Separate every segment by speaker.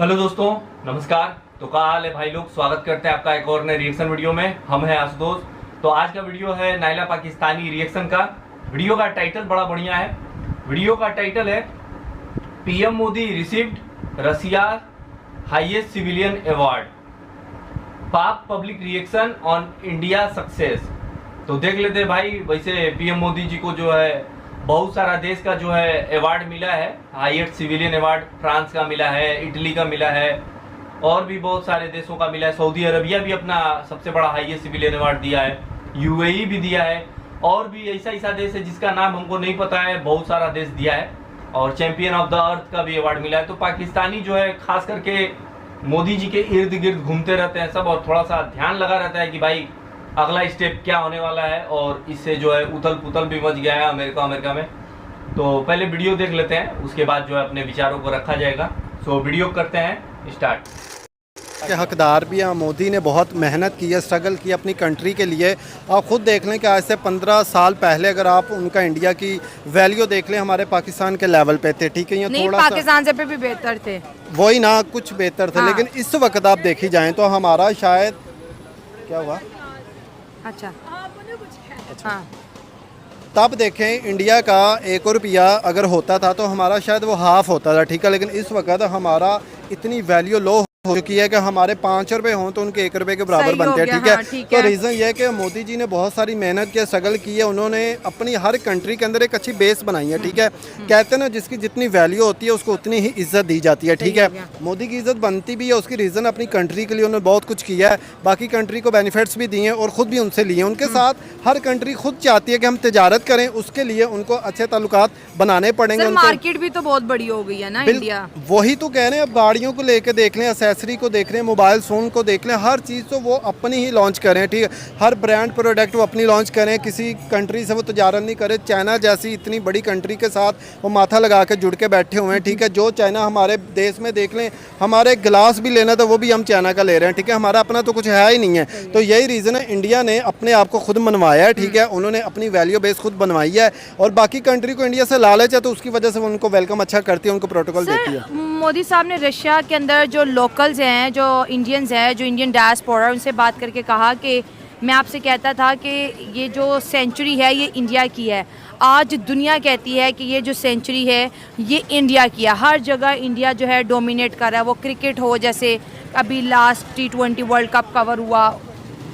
Speaker 1: Hello दोस्तों, नमस्कार। तो क्या हाल है भाई लोग। स्वागत करते हैं आपका एक और नए रिएक्शन वीडियो में। हम हैं आशुतोष। तो आज का वीडियो है नायला पाकिस्तानी रिएक्शन का। वीडियो का टाइटल बड़ा बढ़िया है। वीडियो का टाइटल है पीएम मोदी रिसीव्ड रसिया हाईएस्ट सिविलियन अवार्ड, पाक public reaction on India success. तो देख लेते हैं भाई। वैसे पीएम मोदी जी को जो है बहुत सारा देश का जो है अवार्ड मिला है। हाईएस्ट सिविलियन अवार्ड फ्रांस का मिला है, इटली का मिला है और भी बहुत सारे देशों का मिला है। सऊदी अरबिया भी अपना सबसे बड़ा हाईएस्ट सिविलियन अवार्ड दिया है, यूएई भी दिया है और भी ऐसा देश है जिसका नाम हमको नहीं पता है, बहुत सारा देश दिया है। और चैंपियन ऑफ द अर्थ का भी अवार्ड मिला है। तो पाकिस्तानी जो है खास करके मोदी जी के इर्द गिर्द घूमते रहते हैं सब, और थोड़ा सा ध्यान लगा रहता है कि भाई अगला स्टेप क्या होने वाला है। और इससे जो है उथल पुथल भी मच गया है अमेरिका में। तो पहले वीडियो देख लेते हैं, उसके बाद जो है अपने विचारों को रखा जाएगा। सो वीडियो करते हैं स्टार्ट।
Speaker 2: के हकदार भी हैं। मोदी ने बहुत मेहनत की है, स्ट्रगल की अपनी कंट्री के लिए। आप खुद देख लें कि आज से 15 साल पहले अगर आप उनका इंडिया की वैल्यू देख लें, हमारे पाकिस्तान के लेवल पे थे, ठीक है। ये
Speaker 3: नहीं,
Speaker 2: थोड़ा
Speaker 3: पाकिस्तान से भी बेहतर थे,
Speaker 2: वही ना, कुछ बेहतर थे।
Speaker 3: हाँ।
Speaker 2: लेकिन इस वक्त आप देखी जाएं तो हमारा शायद क्या हुआ,
Speaker 3: अच्छा हाँ।
Speaker 2: तब देखें इंडिया का 1 रुपया अगर होता था तो हमारा शायद वो हाफ होता था, ठीक है। लेकिन इस वक्त हमारा इतनी वैल्यू लो हो चुकी है कि हमारे 5 रुपए हों तो उनके 1 रुपए के बराबर बनते हैं, ठीक है।
Speaker 3: हाँ, ठीक
Speaker 2: तो
Speaker 3: है।
Speaker 2: रीज़न ये है कि मोदी जी ने बहुत सारी मेहनत की, स्ट्रगल की है। उन्होंने अपनी हर कंट्री के अंदर एक अच्छी बेस बनाई है, ठीक है। कहते हैं ना, जिसकी जितनी वैल्यू होती है उसको उतनी ही इज्जत दी जाती है, ठीक है। मोदी की इज्जत बनती भी है, उसकी रीज़न अपनी कंट्री के लिए उन्होंने बहुत कुछ किया है, बाकी कंट्री को बेनिफिट्स भी दिए हैं और ख़ुद भी उनसे लिए हैं। उनके साथ हर कंट्री खुद चाहती है कि हम तिजारत करें, उसके लिए उनको अच्छे ताल्लुकात बनाने पड़ेंगे।
Speaker 3: सर, मार्केट भी तो बहुत बड़ी हो गई है ना इंडिया।
Speaker 2: वही तो कह रहे हैं। अब गाड़ियों को लेके देख लें, एक्सेसरी को देख लें, मोबाइल फ़ोन को देख लें, हर चीज़ तो वो अपनी ही लॉन्च करें, ठीक है। हर ब्रांड प्रोडक्ट वो अपनी लॉन्च करें, किसी कंट्री से वो तजारत नहीं करें। चाइना जैसी इतनी बड़ी कंट्री के साथ वो माथा लगा के जुड़ के बैठे हुए हैं, ठीक है। जो चाइना हमारे देश में देख लें, हमारे गिलास भी लेना तो वो भी हम चाइना का ले रहे हैं, ठीक है। हमारा अपना तो कुछ है ही नहीं है। तो यही रीज़न है, इंडिया ने अपने आप को खुद मनवाया है, ठीक है। उन्होंने अपनी वैल्यू बेस खुद बनवाई है और बाकी कंट्री को इंडिया से लालच है तो उसकी वजह से वो उनको वेलकम अच्छा करती है, उनको प्रोटोकॉल देती है।
Speaker 3: मोदी साहब ने रशिया के अंदर जो लोकल्स हैं, जो इंडियंस हैं, जो इंडियन डायस्पोरा, उनसे बात करके कहा कि मैं आपसे कहता था कि ये जो सेंचुरी है ये इंडिया की है। आज दुनिया कहती है कि ये जो सेंचुरी है ये इंडिया की है। हर जगह इंडिया जो है डोमिनेट कर रहा है। वो क्रिकेट हो, जैसे अभी last T20 world cup cover हुआ,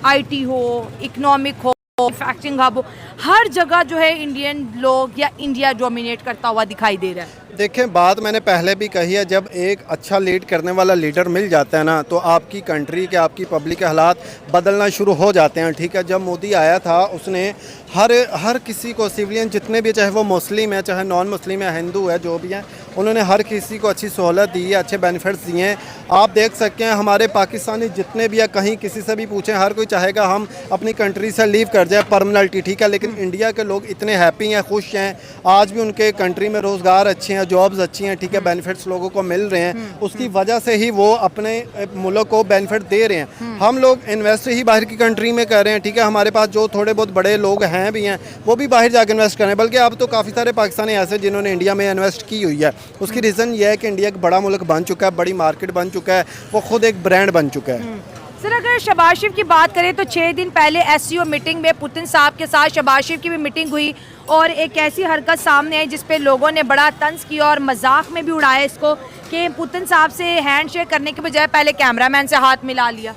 Speaker 3: IT हो, इकोनॉमिक हो, मैन्युफैक्चरिंग हब हो, हर जगह जो है इंडियन लोग या इंडिया डोमिनेट करता हुआ दिखाई दे रहा है।
Speaker 2: देखें, बात मैंने पहले भी कही है, जब एक अच्छा लीड करने वाला लीडर मिल जाता है ना तो आपकी कंट्री के, आपकी पब्लिक के हालात बदलना शुरू हो जाते हैं, ठीक है। जब मोदी आया था उसने हर किसी को, सिविलियन जितने भी, चाहे वो मुस्लिम है, चाहे नॉन मुस्लिम है, हिंदू है, जो भी हैं, उन्होंने हर किसी को अच्छी सहूलत दी है, अच्छे बेनिफिट्स दिए हैं। आप देख सकते हैं हमारे पाकिस्तानी जितने भी है, कहीं किसी से भी पूछें, हर कोई चाहेगा हम अपनी कंट्री से लीव कर जाए परमानेंटली, ठीक है। लेकिन इंडिया के लोग इतने हैप्पी हैं, खुश हैं। आज भी उनके कंट्री में रोज़गार अच्छे हैं, जॉब्स अच्छी हैं, ठीक है। बेनिफिट्स लोगों को मिल रहे हैं, उसकी वजह से ही वो अपने मुल्क को बेनिफिट दे रहे हैं। हम लोग इन्वेस्ट ही बाहर की कंट्री में कर रहे हैं, ठीक है। हमारे पास जो थोड़े बहुत बड़े लोग हैं भी हैं, वो भी बाहर जाकर इन्वेस्ट कर रहे हैं। बल्कि अब तो काफ़ी सारे पाकिस्तानी ऐसे जिन्होंने इंडिया में इन्वेस्ट की हुई है। उसकी रीज़न ये है कि इंडिया एक बड़ा मुल्क बन चुका है, बड़ी मार्केट बन चुका है, वो खुद एक ब्रांड बन चुका है।
Speaker 3: सर, अगर शहबाज शरीफ की बात करें तो 6 दिन पहले SCO मीटिंग में पुतिन साहब के साथ शहबाज शरीफ की भी मीटिंग हुई और एक ऐसी हरकत सामने आई जिस पे लोगों ने बड़ा तंज किया और मजाक में भी उड़ाया इसको कि पुतिन साहब से हैंडशेक करने के बजाय पहले कैमरामैन से हाथ मिला लिया।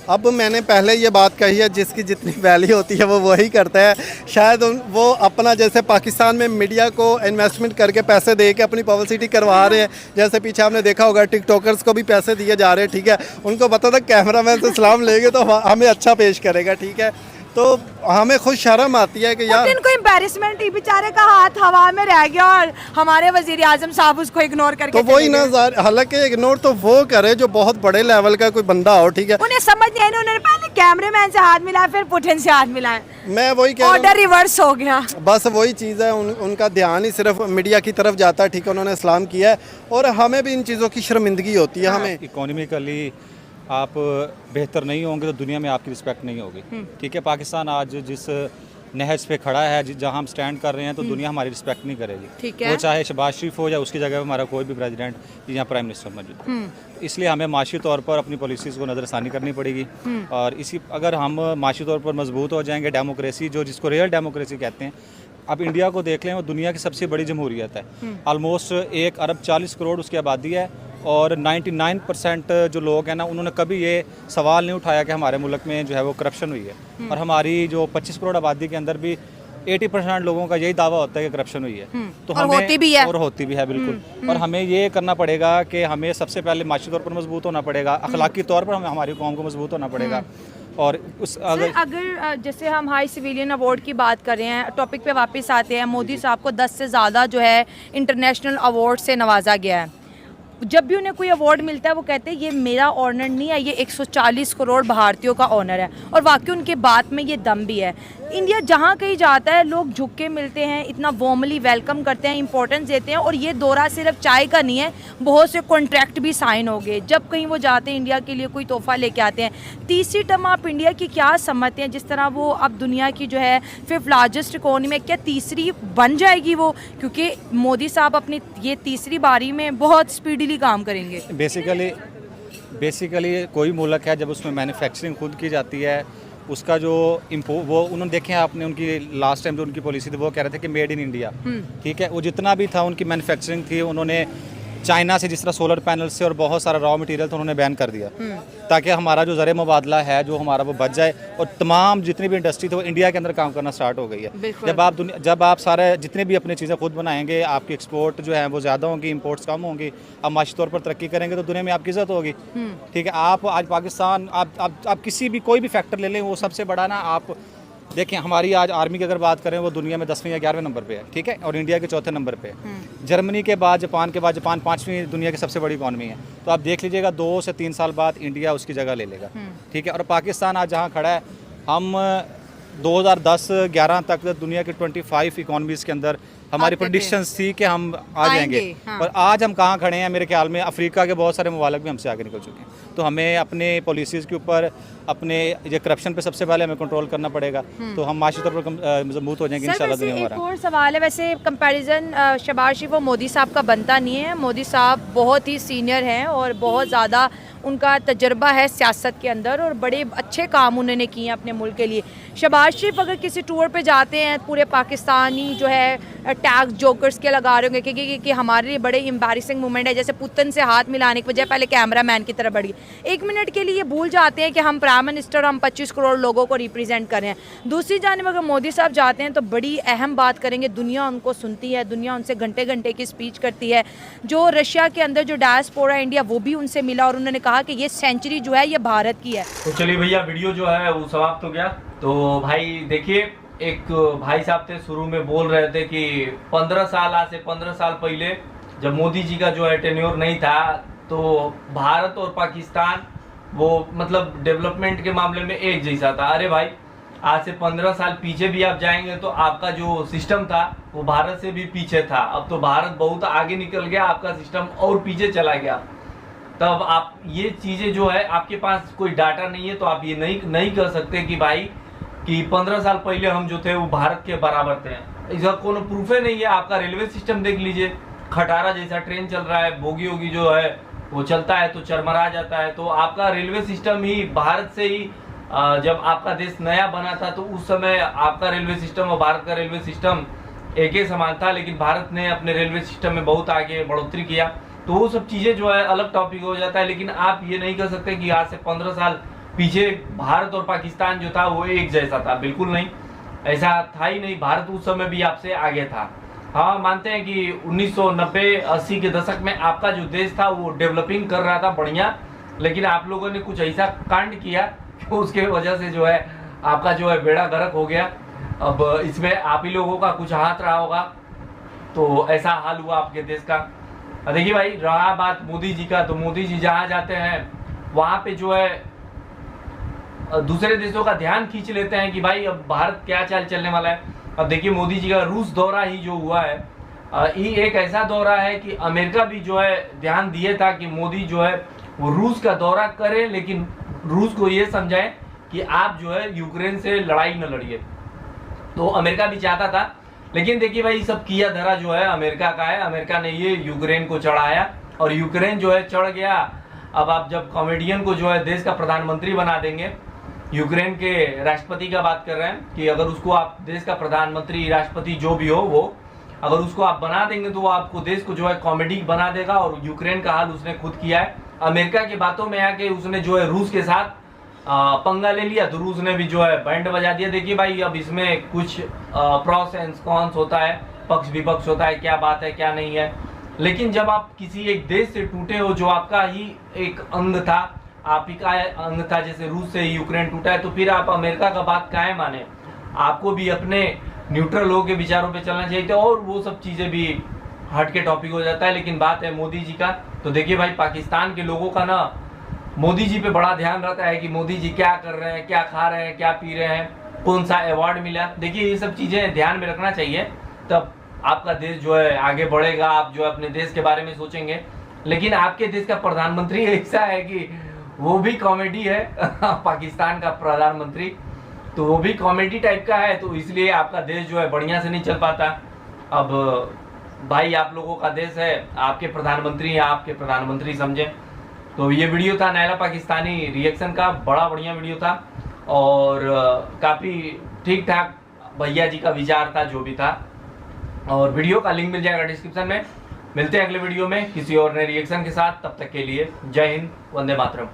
Speaker 2: अब मैंने पहले ये बात कही है, जिसकी जितनी वैल्यू होती है वो वही करता है। शायद वो अपना, जैसे पाकिस्तान में मीडिया को इन्वेस्टमेंट करके पैसे दे के अपनी पब्लिसिटी करवा रहे हैं, जैसे पीछे आपने देखा होगा टिकटॉकर्स को भी पैसे दिए जा रहे हैं, ठीक है। उनको पता था कैमरामैन से सलाम लेंगे तो हमें अच्छा पेश करेगा, ठीक है। तो हमें खुद शर्म आती है कि यार
Speaker 3: इनको एम्बैरेसमेंट ही, बेचारे का हाथ हवा में रह गया और हमारे वजीर आजम साहब उसको इग्नोर करके
Speaker 2: तो वही ना, हालांकि इग्नोर तो वो करे जो बहुत बड़े लेवल का कोई बंदा हो, ठीक है।
Speaker 3: उन्हें समझ नहीं आई, उन्होंने पहले कैमरामैन से हाथ मिलाया फिर पुतिन से हाथ मिलाया।
Speaker 2: मैं वही कह रहा हूं,
Speaker 3: ऑर्डर रिवर्स हो गया।
Speaker 2: बस वही चीज़ है, उनका ध्यान ही सिर्फ मीडिया की तरफ जाता है, ठीक है। उन्होंने इस्लाम किया है और हमें भी इन चीज़ों की शर्मिंदगी होती है। हमें
Speaker 4: इकोनॉमिकली आप बेहतर नहीं होंगे तो दुनिया में आपकी रिस्पेक्ट नहीं होगी, ठीक है। पाकिस्तान आज जिस नहज पे खड़ा है, जहाँ हम स्टैंड कर रहे हैं, तो दुनिया हमारी रिस्पेक्ट नहीं करेगी।
Speaker 3: ठीक है।
Speaker 4: वो चाहे शहबाज शरीफ हो या उसकी जगह हमारा कोई भी प्रेसिडेंट या प्राइम मिनिस्टर मौजूद हो। इसलिए हमें माशी तौर पर अपनी पॉलिसीज़ को नज़रसानी करनी पड़ेगी। और इसी अगर हम माशी तौर पर मजबूत हो जाएंगे, डेमोक्रेसी जो जिसको रियल डेमोक्रेसी कहते हैं, अब इंडिया को देख लें, वो दुनिया की सबसे बड़ी जमहूरियत है। ऑलमोस्ट 1 अरब 40 करोड़ उसकी आबादी है और 99% जो लोग हैं ना, उन्होंने कभी ये सवाल नहीं उठाया कि हमारे मुल्क में जो है वो करप्शन हुई है। और हमारी जो 25 करोड़ आबादी के अंदर भी 80% लोगों का यही दावा होता है कि करप्शन हुई है। तो
Speaker 3: और
Speaker 4: हमें
Speaker 3: होती भी है।
Speaker 4: और होती भी है बिल्कुल। और हमें ये करना पड़ेगा कि हमें सबसे पहले माशी तौर पर मजबूत होना पड़ेगा, अखलाकी तौर पर हमें हमारी कौम को मजबूत होना पड़ेगा। और उस
Speaker 3: अगर जैसे हम हाई सिविलियन अवार्ड की बात कर रहे हैं, टॉपिक पे वापस आते हैं, मोदी साहब को 10 से ज़्यादा जो है इंटरनेशनल अवार्ड से नवाजा गया है। जब भी उन्हें कोई अवार्ड मिलता है वो कहते हैं ये मेरा ऑनर नहीं है, ये 140 करोड़ भारतीयों का ऑनर है। और वाकई उनके बात में ये दम भी है। इंडिया जहाँ कहीं जाता है लोग झुक के मिलते हैं, इतना वार्मली वेलकम करते हैं, इंपॉर्टेंस देते हैं। और ये दौरा सिर्फ चाय का नहीं है, बहुत से कॉन्ट्रैक्ट भी साइन हो गए। जब कहीं वो जाते हैं इंडिया के लिए कोई तोहफा लेके आते हैं। तीसरी टर्म आप इंडिया की क्या समझते हैं, जिस तरह वो अब दुनिया की जो है 5th लार्जेस्ट इकोनॉमी में, क्या तीसरी बन जाएगी वो? क्योंकि मोदी साहब अपनी ये तीसरी बारी में बहुत स्पीडीली काम करेंगे।
Speaker 4: बेसिकली कोई मुल्क है जब उसमें मैन्युफैक्चरिंग खुद की जाती है, उसका जो वो उन्होंने देखे हैं आपने, उनकी लास्ट टाइम जो उनकी पॉलिसी थी वो कह रहे थे कि मेड इन इंडिया। ठीक है, वो जितना भी था उनकी मैन्युफैक्चरिंग थी, उन्होंने चाइना से जिस तरह सोलर पैनल से और बहुत सारा रॉ मटेरियल तो उन्होंने बैन कर दिया, ताकि हमारा जो ज़र मुबादला है जो हमारा वो बच जाए। और तमाम जितनी भी इंडस्ट्री थी वो इंडिया के अंदर काम करना स्टार्ट हो गई है। जब आप सारे जितने भी अपनी चीज़ें खुद बनाएंगे, आपकी एक्सपोर्ट जो है वो ज़्यादा होंगी, इंपोर्ट्स कम होंगी, आप माशी तौर पर तरक्की करेंगे तो दुनिया में आपकी इज़्ज़त होगी। ठीक है, आप आज पाकिस्तान आप किसी भी कोई भी फैक्टर ले लें, वो सबसे बड़ा ना, आप देखें हमारी आज आर्मी की अगर बात करें वो दुनिया में 10वें या 11वें नंबर पे है। ठीक है, और इंडिया के 4थे नंबर पे है। जर्मनी के बाद जापान 5वीं दुनिया की सबसे बड़ी इकॉनमी है। तो आप देख लीजिएगा 2 से 3 साल बाद इंडिया उसकी जगह ले लेगा। ठीक है, और पाकिस्तान आज जहाँ खड़ा है, हम 2010-11 तक दुनिया के 25 इकॉनमीज़ के अंदर हमारी प्रेडिक्शंस थी कि हम आ जाएंगे।
Speaker 3: हाँ।
Speaker 4: और आज हम कहाँ खड़े हैं, मेरे ख्याल में अफ्रीका के बहुत सारे ममालिक भी हमसे आगे निकल चुके हैं। तो हमें अपने पॉलिसीज़ के ऊपर, अपने ये करप्शन पे सबसे पहले हमें कंट्रोल करना पड़ेगा, तो हम माशी तौर पर मजबूत हो जाएंगे इंशाल्लाह दुनिया में।
Speaker 3: एक और सवाल है, वैसे कंपैरिजन शहबाज शरीफ और मोदी साहब का बनता नहीं है। मोदी साहब बहुत ही सीनियर हैं और बहुत ज़्यादा उनका तजर्बा है सियासत के अंदर और बड़े अच्छे काम उन्होंने किए हैं अपने मुल्क के लिए। शहबाज शरीफ अगर किसी टूर पे जाते हैं, पूरे पाकिस्तानी जो है टैग जोकर्स के लगा रहे होंगे कि हमारे लिए बड़े एम्बैरेसिंग मोमेंट है, जैसे पुतन से हाथ मिलाने की बजाय पहले कैमरा मैन की तरफ बढ़ी। 1 मिनट के लिए भूल जाते हैं कि हम प्राइम मिनिस्टर, हम 25 करोड़ लोगों को रिप्रेजेंट कर रहे हैं। दूसरी जानिब अगर मोदी साहब जाते हैं तो बड़ी अहम बात करेंगे, दुनिया उनको सुनती है, दुनिया उनसे घंटे घंटे की स्पीच करती है। जो रशिया के अंदर जो डायस्पोरा इंडिया, वो भी उनसे मिला और उन्होंने कहा कि ये सेंचुरी जो है ये भारत की है।
Speaker 1: तो चलिए भैया, वीडियो जो है वो समाप्त हो गया। तो भाई देखिए, एक भाई साहब थे शुरू में बोल रहे थे कि 15 साल आज से 15 साल पहले जब मोदी जी का जो है टेन्योर नहीं था, तो भारत और पाकिस्तान वो मतलब डेवलपमेंट के मामले में एक जैसा था। अरे भाई, आज से 15 साल पीछे भी आप जाएंगे तो आपका जो सिस्टम था वो भारत से भी पीछे था। अब तो भारत बहुत आगे निकल गया, आपका सिस्टम और पीछे चला गया। तब आप ये चीजें जो है, आपके पास कोई डाटा नहीं है तो आप ये नहीं कर सकते कि भाई कि 15 साल पहले हम जो थे वो भारत के बराबर थे। इसका कोनो प्रूफ ही नहीं है। आपका रेलवे सिस्टम देख लीजिए, खटारा जैसा ट्रेन चल रहा है, बोगी वोगी जो है वो चलता है तो चरमरा जाता है। तो आपका रेलवे सिस्टम ही भारत से ही, जब आपका देश नया बना था तो उस समय आपका रेलवे सिस्टम और भारत का रेलवे सिस्टम एक ही समान था, लेकिन भारत ने अपने रेलवे सिस्टम में बहुत आगे बढ़ोतरी किया। तो वो सब चीजें जो है अलग टॉपिक हो जाता है। लेकिन आप ये नहीं कर सकते कि आज से 15 साल पीछे भारत और पाकिस्तान जो था वो एक जैसा था, बिल्कुल नहीं, ऐसा था ही नहीं। भारत उस समय भी आपसे आगे था। हाँ, मानते हैं कि 1990-80 के दशक में आपका जो देश था वो डेवलपिंग कर रहा था बढ़िया, लेकिन आप लोगों ने कुछ ऐसा कांड किया कि उसके वजह से जो है आपका जो है बेड़ा गर्क हो गया। अब इसमें आप ही लोगों का कुछ हाथ रहा होगा, तो ऐसा हाल हुआ आपके देश का। देखिए भाई, रहा बात मोदी जी का, तो मोदी जी जहाँ जाते हैं वहाँ पे जो है दूसरे देशों का ध्यान खींच लेते हैं कि भाई अब भारत क्या चाल चलने वाला है। अब देखिए, मोदी जी का रूस दौरा ही जो हुआ है, ये एक ऐसा दौरा है कि अमेरिका भी जो है ध्यान दिए था कि मोदी जो है वो रूस का दौरा करें, लेकिन रूस को ये समझाएं कि आप जो है यूक्रेन से लड़ाई न लड़िए। तो अमेरिका भी चाहता था, लेकिन देखिए भाई सब किया धरा जो है अमेरिका का है। अमेरिका ने ये यूक्रेन को चढ़ाया और यूक्रेन जो है चढ़ गया। अब आप जब कॉमेडियन को जो है देश का प्रधानमंत्री बना देंगे, यूक्रेन के राष्ट्रपति का बात कर रहे हैं कि अगर उसको आप देश का प्रधानमंत्री राष्ट्रपति जो भी हो वो अगर उसको आप बना देंगे तो वो आपको देश को जो है कॉमेडी बना देगा। और यूक्रेन का हाल उसने खुद किया है। अमेरिका की बातों में आके उसने जो है रूस के साथ पंगा ले लिया, तो रूस ने भी जो है बैंड बजा दिया। देखिए भाई अब इसमें कुछ प्रोस एंड कॉन्स होता है, पक्ष विपक्ष होता है, क्या बात है क्या नहीं है। लेकिन जब आप किसी एक देश से टूटे हो जो आपका ही एक अंग था, आप ही का अंग था, जैसे रूस से यूक्रेन टूटा है, तो फिर आप अमेरिका का बात काहे माने। आपको भी अपने न्यूट्रल लोगों के विचारों पे चलना चाहिए था और वो सब चीजें भी हट के टॉपिक हो जाता है। लेकिन बात है मोदी जी का, तो देखिए भाई पाकिस्तान के लोगों का ना मोदी जी पे बड़ा ध्यान रहता है कि मोदी जी क्या कर रहे हैं, क्या खा रहे हैं, क्या पी रहे हैं, कौन सा अवार्ड मिला। देखिए ये सब चीजें ध्यान में रखना चाहिए, तब आपका देश जो है आगे बढ़ेगा। आप जो है अपने देश के बारे में सोचेंगे। लेकिन आपके देश का प्रधानमंत्री ऐसा है कि वो भी कॉमेडी है पाकिस्तान का प्रधानमंत्री, तो वो भी कॉमेडी टाइप का है, तो इसलिए आपका देश जो है बढ़िया से नहीं चल पाता। अब भाई आप लोगों का देश है, आपके प्रधानमंत्री हैं, आपके प्रधानमंत्री समझे। तो ये वीडियो था नायला पाकिस्तानी रिएक्शन का, बड़ा बढ़िया वीडियो था और काफ़ी ठीक ठाक भैया जी का विचार था जो भी था। और वीडियो का लिंक मिल जाएगा डिस्क्रिप्शन में। मिलते हैं अगले वीडियो में किसी और नए रिएक्शन के साथ। तब तक के लिए जय हिंद, वंदे मातरम।